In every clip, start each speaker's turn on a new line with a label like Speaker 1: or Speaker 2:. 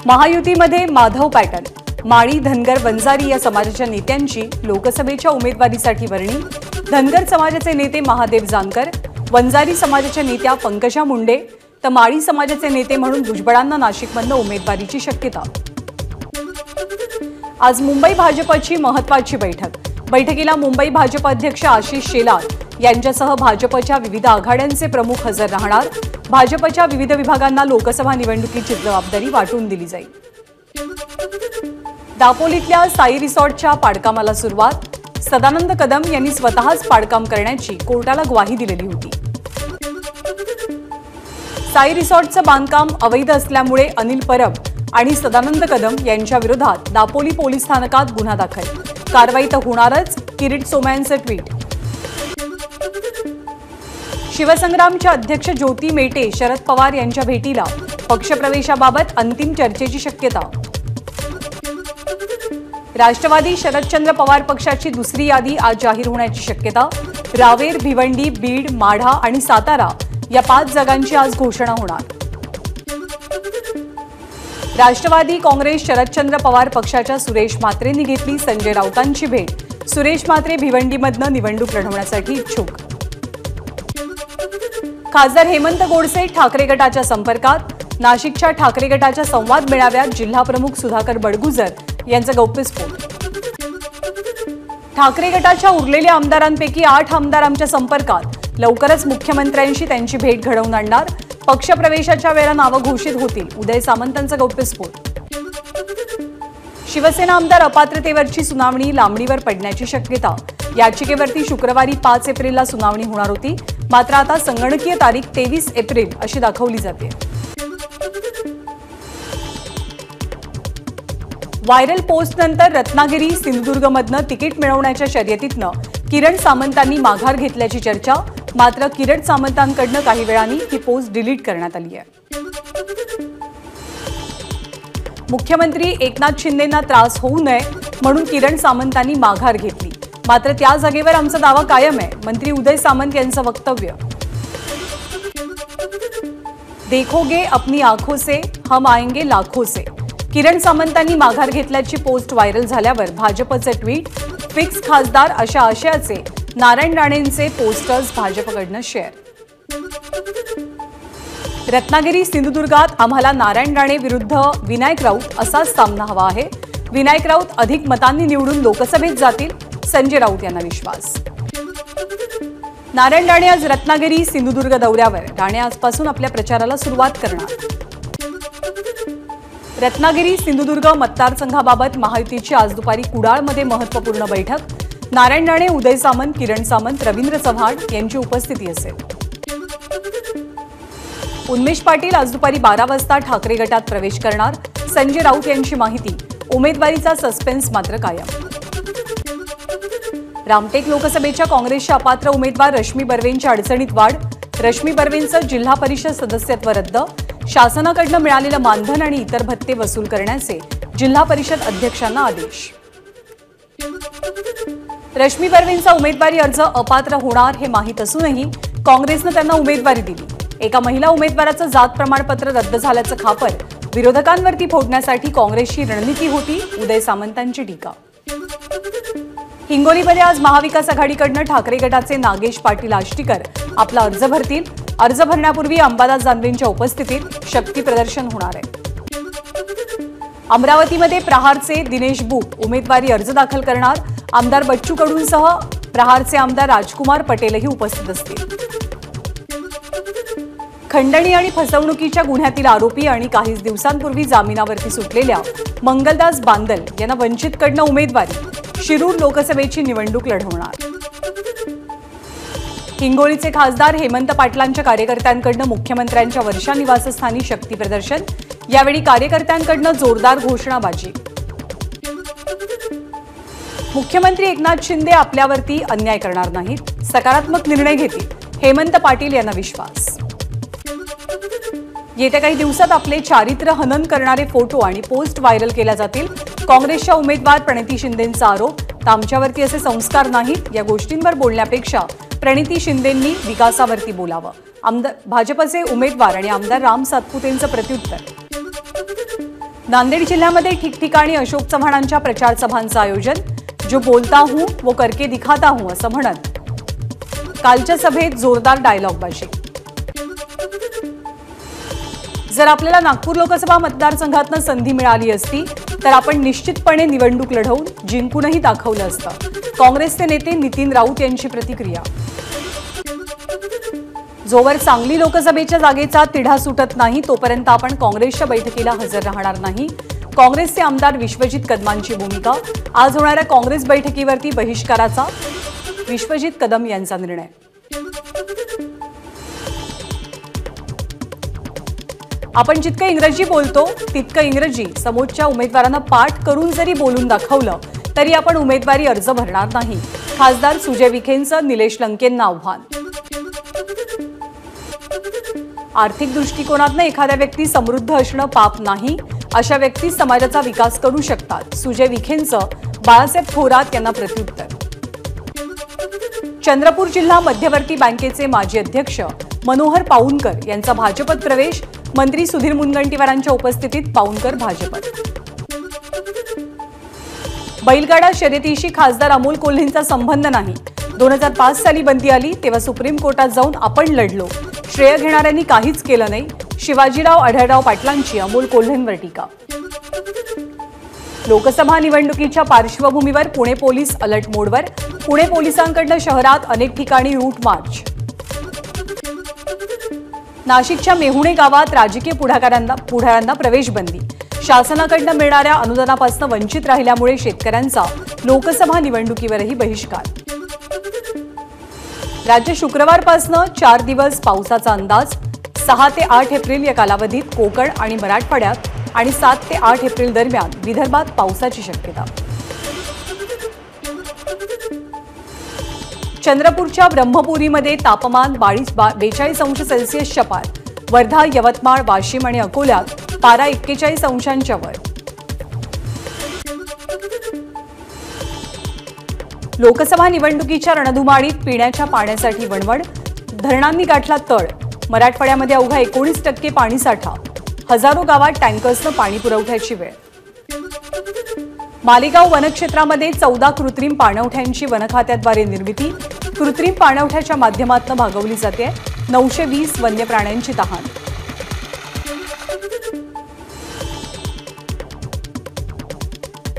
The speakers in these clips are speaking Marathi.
Speaker 1: महायुतीमध्ये माधव पॅटर्न, माळी, धनगर, वंजारी या समाजाच्या नेत्यांची लोकसभेच्या उमेदवारीसाठी वर्णी। धनगर समाजाचे नेते महादेव जानकर, वंजारी समाजाच्या नेत्या पंकजा मुंडे तर माळी समाजाचे नेते म्हणून भुजबळांना नाशिकमधून उमेदवारीची शक्यता। आज मुंबई भाजपची महत्त्वाची बैठकीला मुंबई भाजप अध्यक्ष आशिष शेलार यांच्यासह भाजपच्या विविध आघाड्यांचे प्रमुख हजर राहणार। भाजपच्या विविध विभागांना लोकसभा निवडणुकीची जबाबदारी वाटून दिली जाईल। दापोलीतल्या साई रिसॉर्टच्या पाडकामाला सुरुवात। सदानंद कदम यांनी स्वतःच पाडकाम करण्याची कोर्टाला ग्वाही दिलेली होती। साई रिसॉर्टचं बांधकाम अवैध असल्यामुळे अनिल परब आणि सदानंद कदम यांच्या विरोधात दापोली पोलीस स्थानकात गुन्हा दाखल। कारवाई तर होणारच, किरीट सोमय्यांचं ट्विट। शिवसंग्रामच्या अध्यक्ष ज्योती मेटे शरद पवार यांच्या भेटीला, पक्षप्रवेशाबाबत अंतिम चर्चेची शक्यता। राष्ट्रवादी शरदचंद्र पवार पक्षाची दुसरी यादी आज जाहीर होण्याची शक्यता। रावेर, भिवंडी, बीड, माढा आणि सातारा या 5 जागांची आज घोषणा होणार। राष्ट्रवादी काँग्रेस शरदचंद्र पवार पक्षाच्या सुरेश म्हात्रेंनी घेतली संजय राऊतांची भेट। सुरेश म्हात्रे भिवंडीमधनं निवडणूक लढवण्यासाठी इच्छुक। खासदार हेमंत गोडसे ठाकरे गटाच्या संपर्कात। नाशिकच्या ठाकरे गटाच्या संवाद मेळाव्यात जिल्हाप्रमुख सुधाकर बडगुजर यांचा गौप्यस्फोट। ठाकरे गटाच्या उरलेल्या आमदारांपैकी 8 आमदार आमच्या संपर्कात। लवकरच मुख्यमंत्र्यांशी त्यांची भेट घडवून आणणार। पक्षप्रवेशाच्या वेळेला नावं घोषित होतील। उदय सामंतांचा गौप्यस्फोट। शिवसेना आमदार अपात्रतेवरची सुनावणी लांबणीवर पडण्याची शक्यता। याचिकेवरती शुक्रवारी 5 एप्रिलला सुनावणी होणार होती, मात्र आता संगणकीय तारीख 23 एप्रिल अशी दाखवली जाते। व्हायरल पोस्टनंतर रत्नागिरी, सिंधुदुर्गमधनं तिकीट मिळवण्याच्या शर्यतीतनं किरण सामंतांनी माघार घेतल्याची चर्चा। मात्र किरण सामंतांकडनं काही वेळांनी ही पोस्ट डिलीट करण्यात आली आहे। मुख्यमंत्री एकनाथ शिंदेंना त्रास होऊ नये म्हणून किरण सामंतांनी माघार घेतली, मात्र त्या जागेवर आमचा दावा कायम आहे, मंत्री उदय सामंत यांचं वक्तव्य। देखोगे अपनी आंखों से हम आएंगे लाखों से, किरण सामंतांनी माघार घेतल्याची पोस्ट व्हायरल झाल्यावर भाजपचे ट्विट। फिक्स खासदार अशा आशयाचे नारायण राणेंचे पोस्टर्स भाजपकडनं शेअर। रत्नागिरी, सिंधुदुर्गात आम्हाला नारायण राणे विरुद्ध विनायक राऊत असाच सामना हवा आहे। विनायक राऊत अधिक मतांनी निवडून लोकसभेत जातील, संजय राऊत यांना विश्वास। नारायण राणे आज रत्नागिरी, सिंधुदुर्ग दौऱ्यावर। राणे आजपासून आपल्या प्रचाराला सुरुवात करणार। रत्नागिरी, सिंधुदुर्ग मतदारसंघाबाबत महायुतीची आज दुपारी कुडाळमध्ये महत्त्वपूर्ण बैठक। नारायण राणे, उदय सामंत, किरण सामंत, रवींद्र चव्हाण यांची उपस्थिती असेल। उन्मेष पाटील आज दुपारी 12 वाजता ठाकरे गटात प्रवेश करणार। संजय राऊत यांची माहिती। उमेदवारीचा सस्पेन्स मात्र कायम। रामटेक लोकसभेच्या काँग्रेसच्या अपात्र उमेदवार रश्मी बर्वेंच्या अडचणीत वाढ। रश्मी बर्वेंचं जिल्हा परिषद सदस्यत्व रद्द। शासनाकडनं मिळालेलं मानधन आणि इतर भत्ते वसूल करण्याचे जिल्हा परिषद अध्यक्षांना आदेश। रश्मी बर्वेंचा उमेदवारी अर्ज अपात्र होणार हे माहीत असूनही काँग्रेसनं त्यांना उमेदवारी दिली। एका महिला उमेदवाराचं जात प्रमाणपत्र रद्द झाल्याचं खापर विरोधकांवरती फोडण्यासाठी काँग्रेसची रणनीती होती, उदय सामंतांची टीका। हिंगोलीमध्ये आज महाविकास आघाडीकडनं ठाकरे गटाचे नागेश पाटील आष्टीकर आपला अर्ज भरतील। अर्ज भरण्यापूर्वी अंबादास दानवेंच्या उपस्थितीत शक्ती प्रदर्शन होणार आहे। अमरावतीमध्ये प्रहारचे दिनेश बुक उमेदवारी अर्ज दाखल करणार। आमदार बच्चू कडूंसह प्रहारचे आमदार राजकुमार पटेलही उपस्थित असतील। खंडणी आणि फसवणुकीच्या गुन्ह्यातील आरोपी आणि काही दिवसांपूर्वी जामिनावरती सुटलेल्या मंगलदास बांदल यांना वंचितकडनं उमेदवारी। शिरूर लोकसभेची निवडणूक लढवणार। हिंगोलीचे खासदार हेमंत पाटलांच्या कार्यकर्त्यांकडनं मुख्यमंत्र्यांच्या वर्षा निवासस्थानी शक्ती प्रदर्शन। यावेळी कार्यकर्त्यांकडनं जोरदार घोषणाबाजी। मुख्यमंत्री एकनाथ शिंदे आपल्यावरती अन्याय करणार नाहीत, सकारात्मक निर्णय घेतील, हेमंत पाटील यांना विश्वास। येत्या काही दिवसात आपले चारित्र्य हनन करणारे फोटो आणि पोस्ट व्हायरल केल्या जातील। काँग्रेसच्या उमेदवार प्रणिती शिंदेंचा आरोप, आमच्यावरती असे संस्कार नाहीत, या गोष्टींवर बोलण्यापेक्षा प्रणिती शिंदेंनी विकासावरती बोलावं। भाजपचे उमेदवार आणि आमदार राम सातपुतेंचं प्रत्युत्तर। नांदेड जिल्ह्यामध्ये ठिकठिकाणी अशोक चव्हाणांच्या प्रचार सभांचं आयोजन. जो बोलता हूं वो करके दिखाता हूं असं म्हणत कालच्या सभेत जोरदार डायलॉगबाजी. जर आपल्याला नागपूर लोकसभा मतदारसंघातून संधी मिळाली असती तर आपण निश्चितपणे निवडणूक लढवून जिंकूनही दाखवलं असतं. काँग्रेसचे नेते नितीन राऊत यांची प्रतिक्रिया. जोवर सांगली लोकसभेच्या जागेचा तिढा सुटत नाही तोपर्यंत आपण काँग्रेसच्या बैठकीला हजर राहणार नाही. काँग्रेसचे आमदार विश्वजित कदमांची भूमिका. आज होणाऱ्या काँग्रेस बैठकीवरती बहिष्काराचा विश्वजित कदम यांचा निर्णय. आपण जितकं इंग्रजी बोलतो तितकं इंग्रजी समोरच्या उमेदवारांना पाठ करून जरी बोलून दाखवलं तरी आपण उमेदवारी अर्ज भरणार नाही. खासदार सुजय विखेंचं निलेश लंकेंना आव्हान. आर्थिक दृष्टिकोनातून एखाद्या व्यक्ती समृद्ध असणं पाप नाही. अशा व्यक्ती समाजाचा विकास करू शकतात. सुजय विखेंचं बाळासाहेब थोरात यांना प्रत्युत्तर. चंद्रपूर जिल्हा मध्यवर्ती बँकेचे माजी अध्यक्ष मनोहर पाऊनकर यांचा भाजपत प्रवेश. मंत्री सुधीर मुनगंटीवारांच्या उपस्थितीत पाऊनकर भाजपत. बैलगाडा शर्यतीशी खासदार अमोल कोल्हेंचा संबंध नाही. 2005 साली बंदी आली तेव्हा सुप्रीम कोर्टात जाऊन आपण लढलो. श्रेय घेणाऱ्यांनी काहीच केलं नाही. शिवाजीराव आढळराव पाटलांची अमोल कोल्हेंवर टीका. लोकसभा निवडणुकीच्या पार्श्वभूमीवर पुणे पोलीस अलर्ट मोडवर. पुणे पोलिसांकडून शहरात अनेक ठिकाणी रूट मार्च. नाशिकच्या मेहुणे गावात राजकीय पुढाऱ्यांना प्रवेशबंदी. शासनाकडून मिळणाऱ्या अनुदानापासून वंचित राहिल्यामुळे शेतकऱ्यांचा लोकसभा निवडणुकीवरही बहिष्कार. राज्य शुक्रवारपासून 4 दिवस पावसाचा अंदाज. 6 ते 8 एप्रिल या कालावधीत कोकण आणि मराठवाड्यात आणि 7 ते 8 एप्रिल दरम्यान विदर्भात पावसाची शक्यता. चंद्रपूरच्या ब्रह्मपुरीमध्ये तापमान 42 अंश सेल्सिअसच्या पार. वर्धा, यवतमाळ, वाशिम आणि अकोल्यात पारा 41 अंशांच्या वर. लोकसभा निवडणुकीच्या रणधुमाळीत पिण्याच्या पाण्यासाठी वणवण. धरणांनी गाठला तळ. मराठवाड्यामध्ये अवघा 19% पाणीसाठा. हजारो गावात टँकर्सनं पाणी पुरवठ्याची वेळ. मालेगाव वनक्षेत्रामध्ये 14 कृत्रिम पाणवठ्यांची वनखात्याद्वारे निर्मिती. कृत्रिम पाणवठ्याच्या माध्यमातून भागवली जाते. 920 वन्य प्राण्यांची तहान.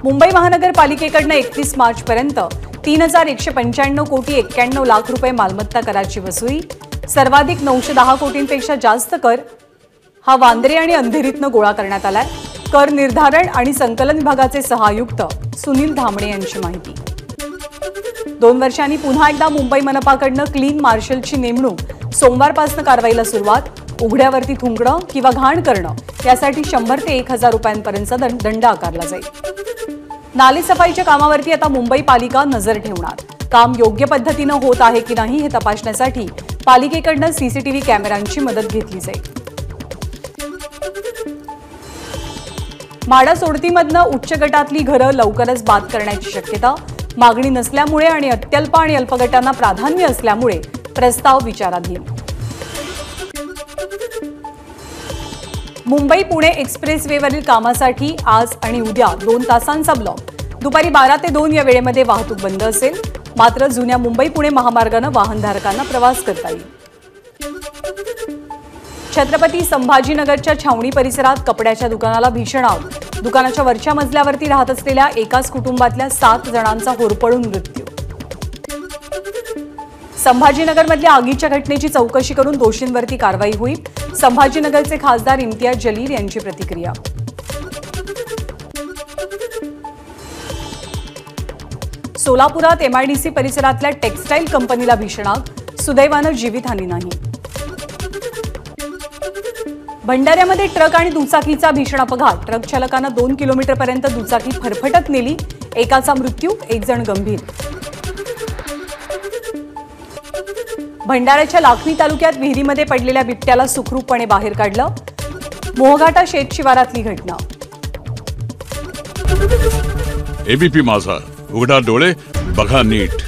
Speaker 1: मुंबई महानगरपालिकेकडून 31 मार्चपर्यंत 3195 कोटी 91 लाख रुपये मालमत्ता कराची वसुली. सर्वाधिक 910 कोटींपेक्षा जास्त कर हा वांद्रे आणि अंधेरीतनं गोळा करण्यात आलाय. कर निर्धारण आणि संकलन विभागाचे सहायुक्त सुनील धामणे यांची माहिती. 2 वर्षांनी पुन्हा एकदा मुंबई मनपाकडून क्लीन मार्शलची नेमणूक. सोमवारपासून कारवाईला सुरुवात. उघड्यावरती थुंकणं किंवा घाण करणं यासाठी 100 ते 1000 रुपयांपर्यंतचा दंड आकारला जाईल. नालेसफाईच्या कामावरती आता मुंबई पालिका नजर ठेवणार. काम योग्य पद्धतीनं होत आहे की नाही हे तपासण्यासाठी पालिकेकडून सीसीटीव्ही कॅमेऱ्यांची मदत घेतली जाईल. म्हाडा सोडतीमधनं उच्च गटातली घरं लवकरच बाद करण्याची शक्यता. मागणी नसल्यामुळे आणि अत्यल्प आणि अल्प गटांना प्राधान्य असल्यामुळे प्रस्ताव विचाराधीन. मुंबई पुणे एक्सप्रेसवेवरील कामासाठी आज आणि उद्या 2 तासांचा ब्लॉक. दुपारी 12 ते 2 या वेळेमध्ये वाहतूक बंद असेल. मात्र जुन्या मुंबई पुणे महामार्गाने वाहनधारकांना प्रवास करता येईल. छत्रपती संभाजीनगरच्या छावणी परिसरात कपड्याच्या दुकानाला भीषण आग. दुकानाच्या वरच्या मजल्यावरती राहत असलेल्या एकाच कुटुंबातल्या 7 जणांचा होरपळून मृत्यू. संभाजीनगरमधल्या आगीच्या घटनेची चौकशी करून दोषींवरती कारवाई होईल. संभाजीनगरचे खासदार इम्तियाज जलील यांची प्रतिक्रिया. सोलापुरात एमआयडीसी परिसरातल्या टेक्सटाईल कंपनीला भीषण आग. सुदैवानं जीवितहानी नाही. भंडाऱ्यामध्ये ट्रक आणि दुचाकीचा भीषण अपघात. ट्रक चालकानं 2 किलोमीटरपर्यंत दुचाकी फरफटत नेली. एकाचा मृत्यू, 1 जण गंभीर. भंडाऱ्याच्या लाखनी तालुक्यात विहिरीमध्ये पडलेल्या बिबट्याला सुखरूपपणे बाहेर काढलं. मोहघाटा शेत शिवारातली घटना.
Speaker 2: एबीपी माझा, उघडा डोळे बघा नीट.